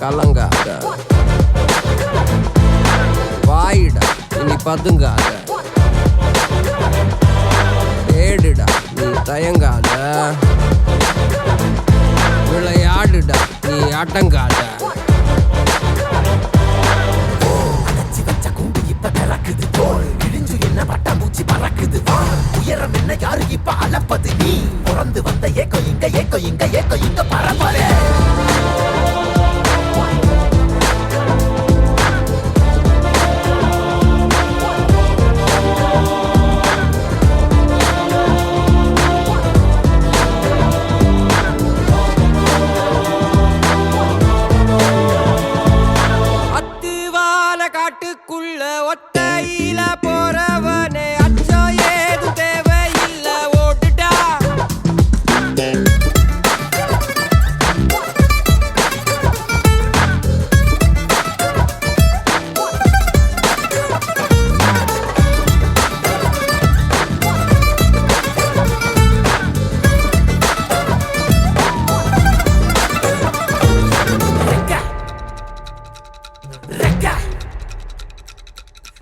கலங்காத, வாயிடா இனி பதுங்காத, தேடுடா நீ தயங்காத, விளையாடுடா நீ அடங்காத. உயரம் என்ன யாரு இப்ப அளப்பது நீ பிறந்து வந்த ஏக்கோ இங்க ஏக்கோ இங்க ஏக்கோ இங்க பரம்பரை. காட்டுக்குள்ள ஒத்தையில போறவனே அச்சம் ஏதும் தேவையில்ல ஓட்டுடா.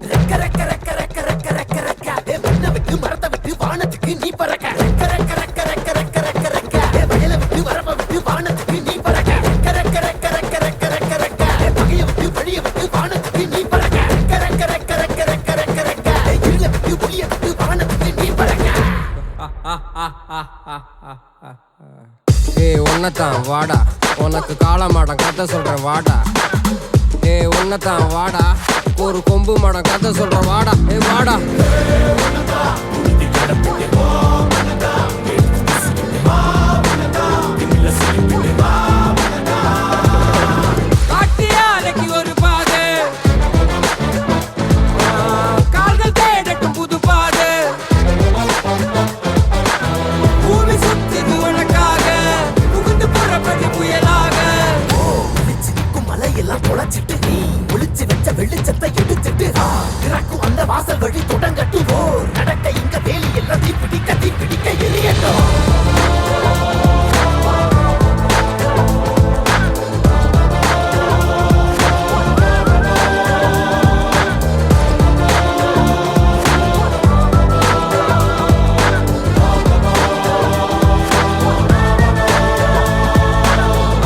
ரெக்க ரெக்க ரெக்க ரெக்க ரெக்க ரெக்க ரெக்க ரெக்க ஏ மண்ணை விட்டு மரத்தை விட்டு வானத்துக்கு நீ பறக்க. ரெக்க ரெக்க ரெக்க ரெக்க ரெக்க ரெக்க ரெக்க ஏ வயலை விட்டு வரப்ப விட்டு வானத்துக்கு நீ பறக்க. ரெக்க ரெக்க ரெக்க ரெக்க ரெக்க ரெக்க ரெக்க ஏ பகையை விட்டு வழியை விட்டு வானத்துக்கு நீ பறக்க. ரெக்க ரெக்க ரெக்க ரெக்க ரெக்க ரெக்க ரெக்க ஏ இருளை விட்டு ஒளியை விட்டு வானத்துக்கு நீ பறக்க. ஏய் உன்னத்தான் வாடா, உனக்கு காளமாடம் கதை சொல்றேன் வாடா. ஏய் உன்னத்தான் வாடா, ஒரு கொம்பு மாடம் கதை சொல்றேன் வாடா. ஏய் வாடா. காட்டியாலைக்கு ஒரு பாதை, கால்கள் தேடட்டும் புது பாதை. பூமி சுத்துது உனக்காக, புகுந்து புறப்பட்டு புயலாக. ஒளிச்சு நிற்கும் மலையெல்லாம் தொலைச்சிட்டு நீ ஒளிச்சு வச்ச வெளிச்சத்தை எடுத்துட்டு திறக்கும் அந்த வாசல் வழி தொடங்கட்டு. ஓர் நடக்க இங்க வேலி எல்லாம் தீப்பிடிக்க எரியட்டும்.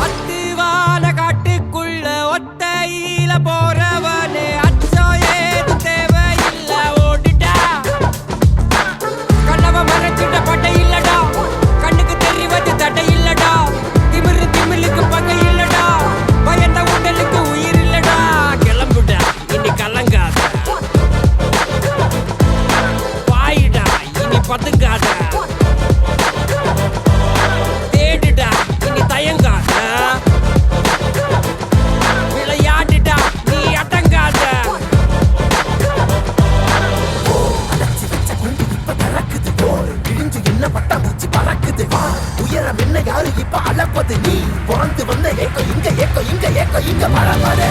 அத்திவான காட்டுக்குள்ள ஒத்தையில போறவனே அச்சம் ஏதும் தேவையில்ல ஓடிட்டா. கண்ணவ மறைச்சிட்ட பட்டை இல்லடா, கண்ணுக்கு தெரிவது தடை இல்லடா. திமிலுக்கு பகை இல்லடா, பயந்த உடலுக்கு உயிர் இல்லடா. கிளம்புடா இனி கலங்காத, பாயிடா இனி பதுங்காத. தேடுடா இனி தயங்காத, விளையாடுடா நீ அடங்காத. அடைச்சி வச்ச குண்டு இப்ப திறக்குது. போர் கிழிஞ்சு என்ன பட்டாம்பூச்சி பறக்குது. உயரம் என்ன யாரு இப்ப அளப்பது. நீ பிறந்து வந்த ஏக்கம் இங்க பறப்பது.